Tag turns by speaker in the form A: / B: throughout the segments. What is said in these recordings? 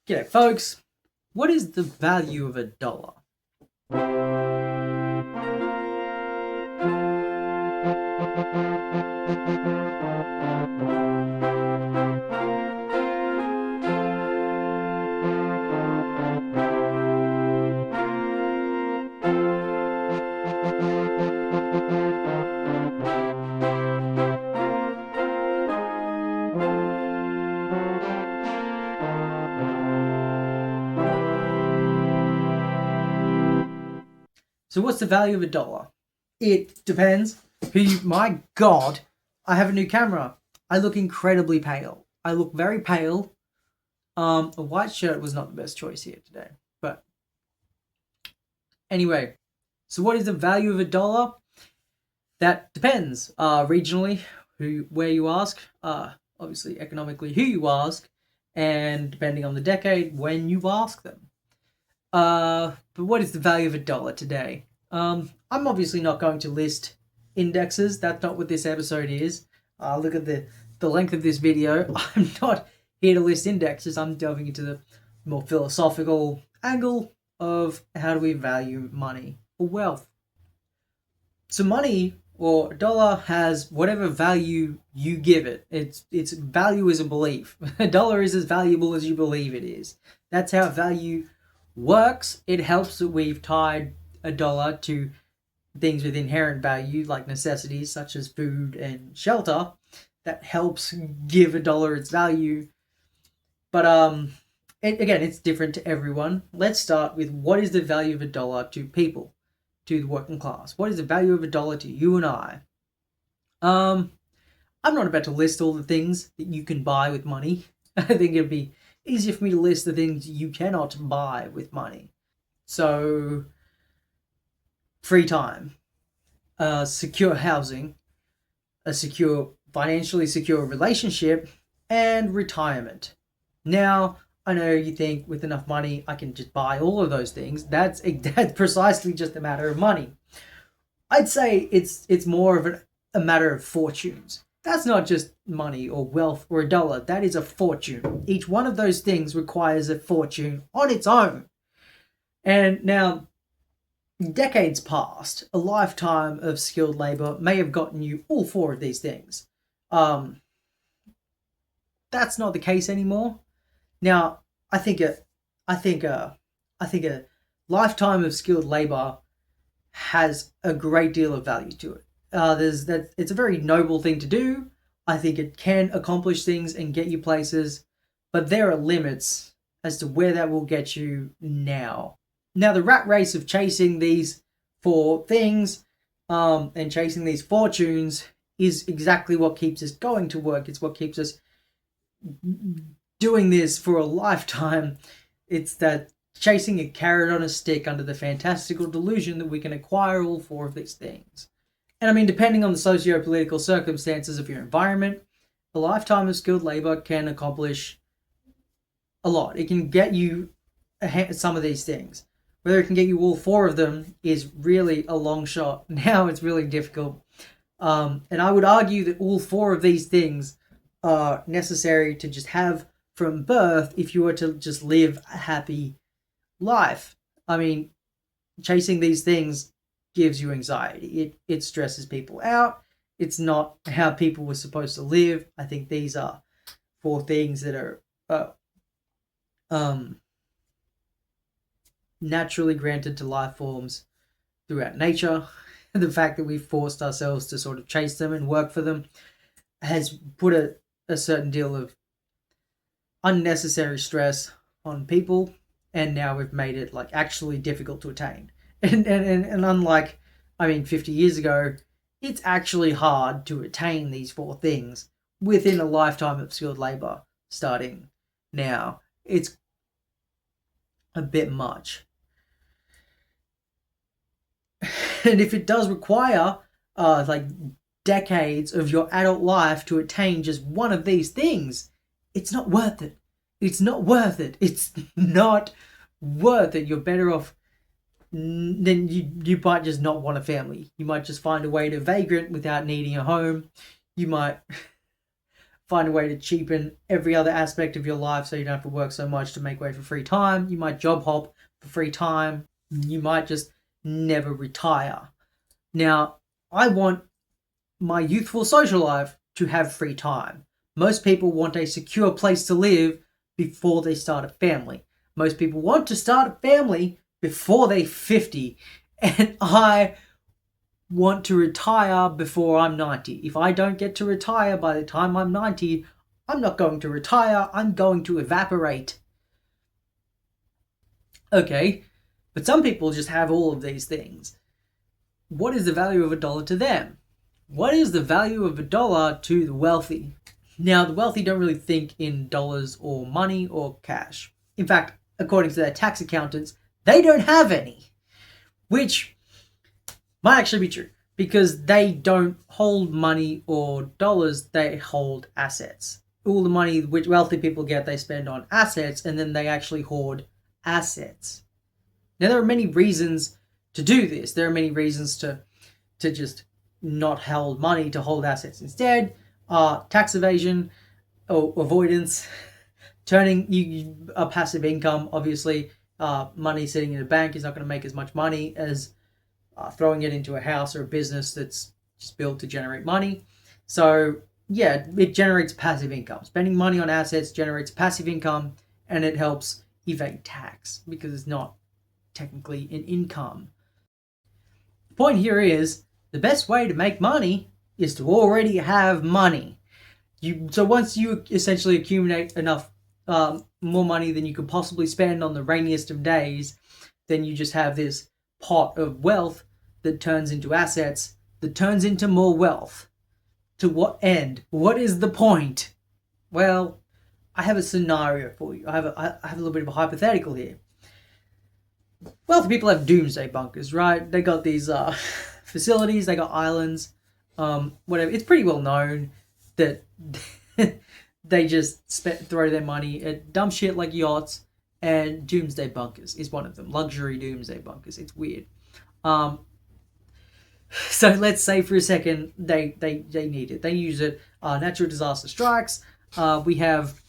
A: G'day folks, what is the value of a dollar? So what's the value of a dollar? It depends. My God, I have a new camera. I look incredibly pale. I look very pale. A white shirt was not the best choice here today. But anyway, so what is the value of a dollar? That depends. Regionally, where you ask. Obviously, economically, who you ask, and depending on the decade, when you ask them. But what is the value of a dollar today? I'm obviously not going to list indexes. That's not what this episode is. Look at the length of this video. I'm not here to list indexes. I'm delving into the more philosophical angle of how do we value money or wealth. So money or a dollar has whatever value you give it. Its value is a belief. A dollar is as valuable as you believe it is. That's how value works. It helps that we've tied a dollar to things with inherent value like necessities such as food and shelter. That helps give a dollar its value. But again, it's different to everyone. Let's start with what is the value of a dollar to people, to the working class. What is the value of a dollar to you and I? I'm not about to list all the things that you can buy with money. I think it'd be easier for me to list the things you cannot buy with money. So, free time, secure housing, a financially secure relationship, and retirement. Now, I know you think with enough money I can just buy all of those things. That's precisely just a matter of money. I'd say it's more of a matter of fortunes. That's not just money or wealth or a dollar. That is a fortune. Each one of those things requires a fortune on its own. And now, decades past, a lifetime of skilled labor may have gotten you all four of these things. That's not the case anymore. Now, I think a lifetime of skilled labor has a great deal of value to it. It's a very noble thing to do. I think it can accomplish things and get you places, but there are limits as to where that will get you now. Now, the rat race of chasing these four things and chasing these fortunes is exactly what keeps us going to work. It's what keeps us doing this for a lifetime. It's that chasing a carrot on a stick under the fantastical delusion that we can acquire all four of these things. And I mean, depending on the socio-political circumstances of your environment, a lifetime of skilled labor can accomplish a lot. It can get you some of these things. Whether it can get you all four of them is really a long shot. Now it's really difficult. And I would argue that all four of these things are necessary to just have from birth if you were to just live a happy life. I mean, chasing these things gives you anxiety. It stresses people out. It's not how people were supposed to live. I think these are four things that are naturally granted to life forms throughout nature. The fact that we've forced ourselves to sort of chase them and work for them has put a certain deal of unnecessary stress on people, and now we've made it like actually difficult to attain. And unlike, 50 years ago, it's actually hard to attain these four things within a lifetime of skilled labor starting now. It's a bit much. And if it does require decades of your adult life to attain just one of these things, it's not worth it. It's not worth it. It's not worth it. You're better off. Then you might just not want a family. You might just find a way to vagrant without needing a home. You might find a way to cheapen every other aspect of your life so you don't have to work so much to make way for free time. You might job hop for free time. You might just never retire. Now, I want my youthful social life to have free time. Most people want a secure place to live before they start a family. Most people want to start a family before they're 50. And I want to retire before I'm 90. If I don't get to retire by the time I'm 90, I'm not going to retire. I'm going to evaporate. Okay, but some people just have all of these things. What is the value of a dollar to them? What is the value of a dollar to the wealthy? Now, the wealthy don't really think in dollars or money or cash. In fact, according to their tax accountants, they don't have any, which might actually be true because they don't hold money or dollars, they hold assets. All the money which wealthy people get, they spend on assets, and then they actually hoard assets. Now, there are many reasons to do this. There are many reasons to just not hold money, to hold assets instead. Tax evasion or avoidance, turning a passive income. Obviously, money sitting in a bank is not going to make as much money as throwing it into a house or a business that's just built to generate money. So yeah, it generates passive income. Spending money on assets generates passive income, and it helps evade tax because it's not technically an income. The point here is the best way to make money is to already have money. So once you essentially accumulate enough more money than you could possibly spend on the rainiest of days, then you just have this pot of wealth that turns into assets, that turns into more wealth. To what end? What is the point? Well, I have a scenario for you. I have a little bit of a hypothetical here. Wealthy people have doomsday bunkers, right? They got these facilities, they got islands, whatever. It's pretty well known that they just throw their money at dumb shit like yachts, and doomsday bunkers is one of them. Luxury doomsday bunkers. It's weird. So let's say for a second they need it. They use it. Natural disaster strikes. We have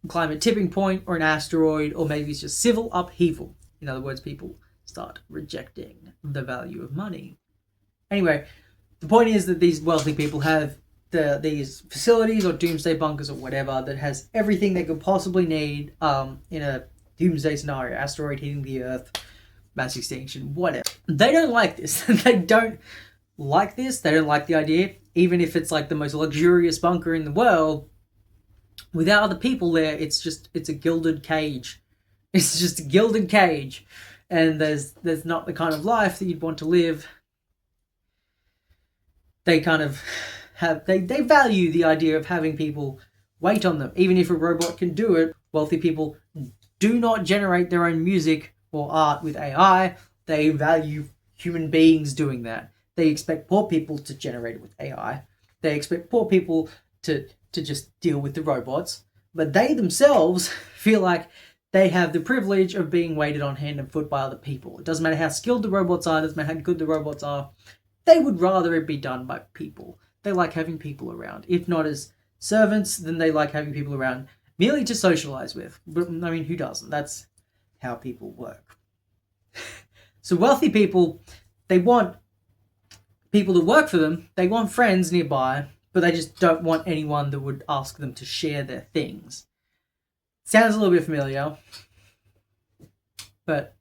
A: climate tipping point or an asteroid, or maybe it's just civil upheaval. In other words, people start rejecting the value of money. Anyway, the point is that these wealthy people have these facilities or doomsday bunkers or whatever that has everything they could possibly need in a doomsday scenario. Asteroid hitting the Earth, mass extinction, whatever. They don't like this. They don't like this. They don't like the idea. Even if it's like the most luxurious bunker in the world, without other people there, it's a gilded cage. It's just a gilded cage, and there's not the kind of life that you'd want to live. They kind of have they value the idea of having people wait on them, even if a robot can do it. Wealthy people do not generate their own music or art with AI. They value human beings doing that. They expect poor people to generate it with AI. They expect poor people to just deal with the robots, but they themselves feel like they have the privilege of being waited on hand and foot by other people. It doesn't matter how skilled the robots are, it doesn't matter how good the robots are. They would rather it be done by people. They like having people around. If not as servants, then they like having people around merely to socialize with. But I mean, who doesn't? That's how people work. So wealthy people, they want people to work for them. They want friends nearby, but they just don't want anyone that would ask them to share their things. Sounds a little bit familiar, but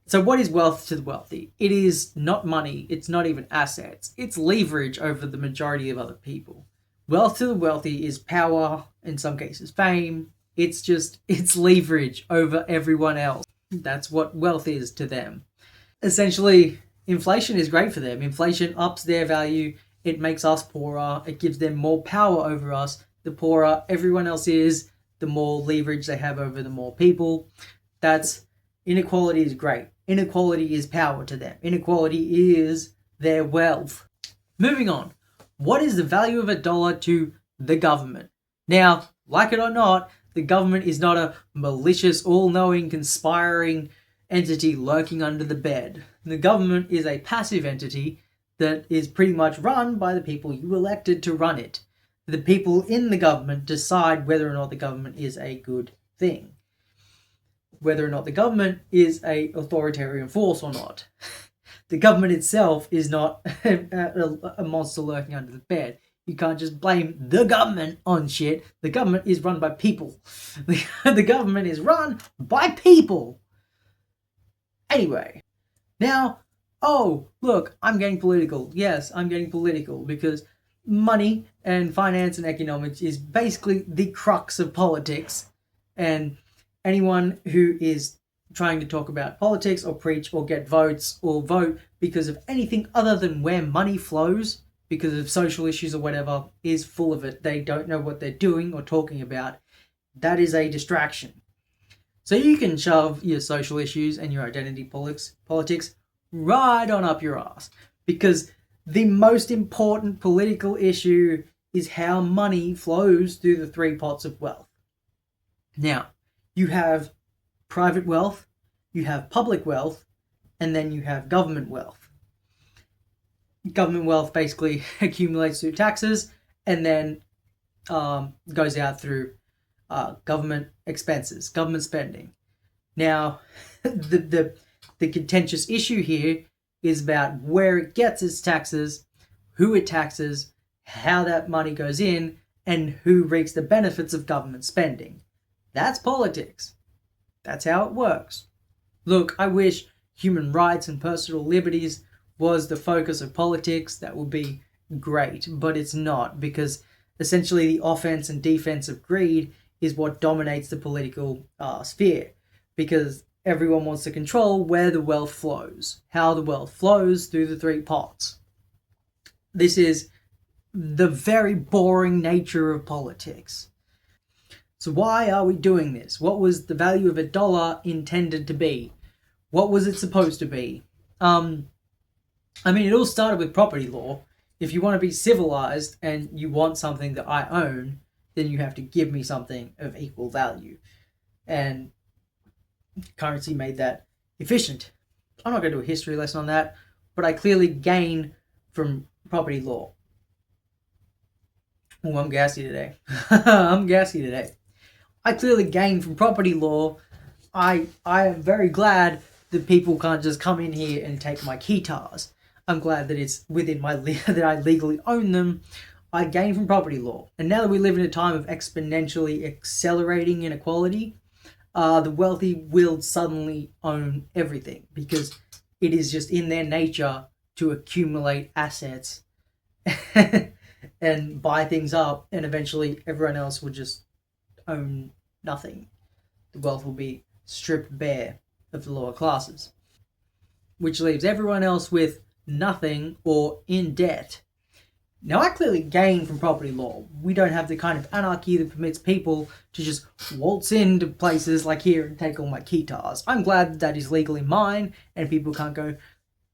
A: so what is wealth to the wealthy? It is not money. It's not even assets. It's leverage over the majority of other people. Wealth to the wealthy is power, in some cases fame. It's leverage over everyone else. That's what wealth is to them. Essentially, inflation is great for them. Inflation ups their value. It makes us poorer. It gives them more power over us. The poorer everyone else is, the more leverage they have over the more people. Inequality is great. Inequality is power to them. Inequality is their wealth. Moving on. What is the value of a dollar to the government? Now, like it or not, the government is not a malicious, all-knowing, conspiring entity lurking under the bed. The government is a passive entity that is pretty much run by the people you elected to run it. The people in the government decide whether or not the government is a good thing, whether or not the government is a authoritarian force or not. The government itself is not a monster lurking under the bed. You can't just blame the government on shit. The government is run by people. The government is run by people. Anyway, now, oh, look, I'm getting political. Yes, I'm getting political because money and finance and economics is basically the crux of politics. And anyone who is trying to talk about politics or preach or get votes or vote because of anything other than where money flows, because of social issues or whatever, is full of it. They don't know what they're doing or talking about. That is a distraction. So you can shove your social issues and your identity politics right on up your ass, because the most important political issue is how money flows through the three pots of wealth. Now, you have private wealth, you have public wealth, and then you have government wealth. Government wealth basically accumulates through taxes and then goes out through government expenses, government spending. Now, the contentious issue here is about where it gets its taxes, who it taxes, how that money goes in, and who reaps the benefits of government spending. That's politics. That's how it works. Look, I wish human rights and personal liberties was the focus of politics. That would be great, but it's not, because essentially the offense and defense of greed is what dominates the political sphere, because everyone wants to control where the wealth flows, how the wealth flows through the three pots. This is the very boring nature of politics. So why are we doing this? What was the value of $1 intended to be? What was it supposed to be? It all started with property law. If you want to be civilized and you want something that I own, then you have to give me something of equal value. And currency made that efficient. I'm not going to do a history lesson on that, but I clearly gain from property law. Oh, I'm gassy today. I clearly gain from property law. I am very glad that people can't just come in here and take my guitars. I'm glad that it's within that I legally own them. I gain from property law. And now that we live in a time of exponentially accelerating inequality, the wealthy will suddenly own everything, because it is just in their nature to accumulate assets and buy things up, and eventually everyone else will just own nothing. The wealth will be stripped bare of the lower classes, which leaves everyone else with nothing or in debt. Now, I clearly gain from property law. We don't have the kind of anarchy that permits people to just waltz into places like here and take all my guitars. I'm glad that is legally mine and people can't go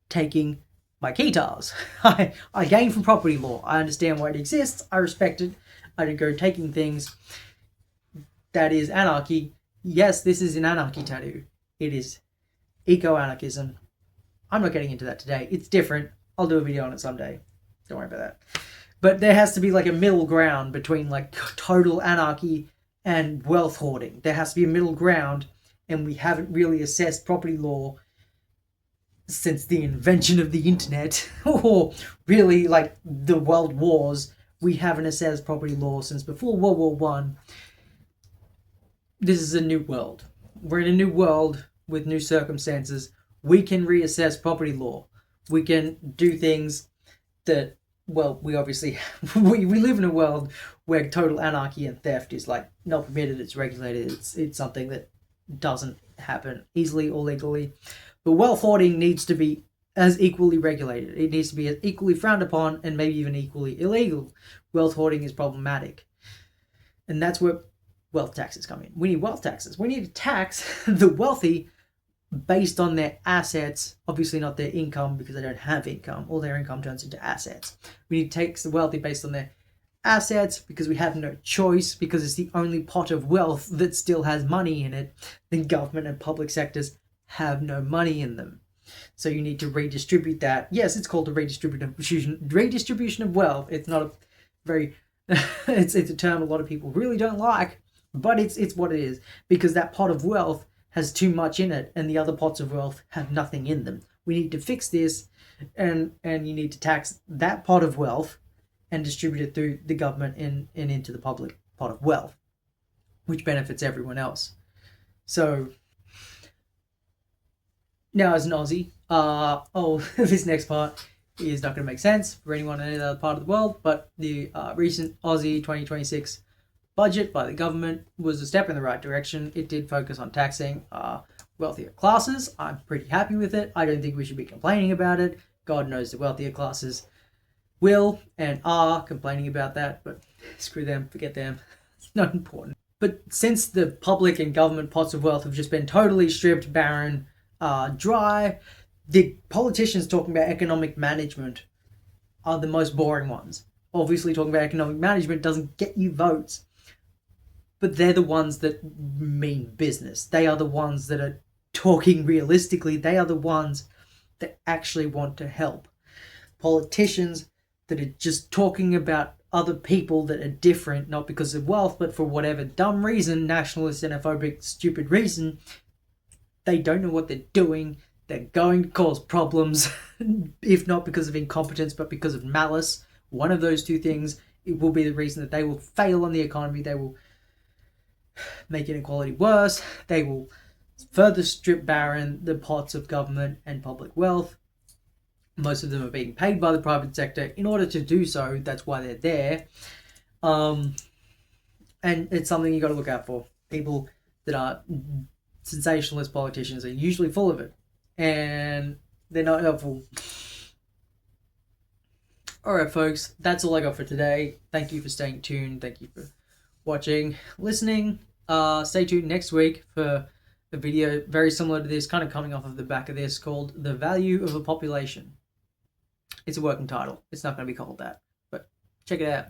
A: taking my guitars. I gain from property law. I understand why it exists. I respect it. I don't go taking things. That is anarchy. Yes, this is an anarchy tattoo. It is eco-anarchism. I'm not getting into that today. It's different. I'll do a video on it someday. Don't worry about that. But there has to be like a middle ground between like total anarchy and wealth hoarding. There has to be a middle ground, and we haven't really assessed property law since the invention of the internet, or really like the world wars. We haven't assessed property law since before World War One. This is a new world. We're in a new world with new circumstances. We can reassess property law. We can do things that, well, we obviously, we live in a world where total anarchy and theft is like not permitted, it's regulated, it's something that doesn't happen easily or legally. But wealth hoarding needs to be as equally regulated. It needs to be as equally frowned upon and maybe even equally illegal. Wealth hoarding is problematic. And that's where wealth taxes come in. We need wealth taxes. We need to tax the wealthy based on their assets, obviously not their income, because they don't have income. All their income turns into assets. We need to tax the wealthy based on their assets, because we have no choice, because it's the only pot of wealth that still has money in it. The government and public sectors have no money in them. So you need to redistribute that. Yes, it's called a redistribution of wealth. It's not a very It's a term a lot of people really don't like, but it's what it is, because that pot of wealth has too much in it and the other pots of wealth have nothing in them. We need to fix this, and you need to tax that pot of wealth and distribute it through the government and into the public pot of wealth, which benefits everyone else. So now, as an Aussie, this next part is not going to make sense for anyone in any other part of the world, but the recent Aussie 2026 budget by the government was a step in the right direction. It did focus on taxing wealthier classes. I'm pretty happy with it. I don't think we should be complaining about it. God knows the wealthier classes will and are complaining about that, but screw them, forget them. It's not important. But since the public and government pots of wealth have just been totally stripped, barren, dry, the politicians talking about economic management are the most boring ones. Obviously, talking about economic management doesn't get you votes, but they're the ones that mean business. They are the ones that are talking realistically. They are the ones that actually want to help. Politicians that are just talking about other people that are different, not because of wealth, but for whatever dumb reason, nationalist, xenophobic, stupid reason, they don't know what they're doing. They're going to cause problems, if not because of incompetence, but because of malice. One of those two things, it will be the reason that they will fail on the economy. They will make inequality worse. They will further strip barren the pots of government and public wealth. Most of them are being paid by the private sector in order to do so. That's why they're there. And it's something you got to look out for. People that are sensationalist politicians are usually full of it, and they're not helpful. Alright, folks, that's all I got for today. Thank you for staying tuned. Thank you for watching, listening. Stay tuned next week for a video very similar to this, kind of coming off of the back of this, called The Value of a Population. It's a working title. It's not going to be called that, but check it out.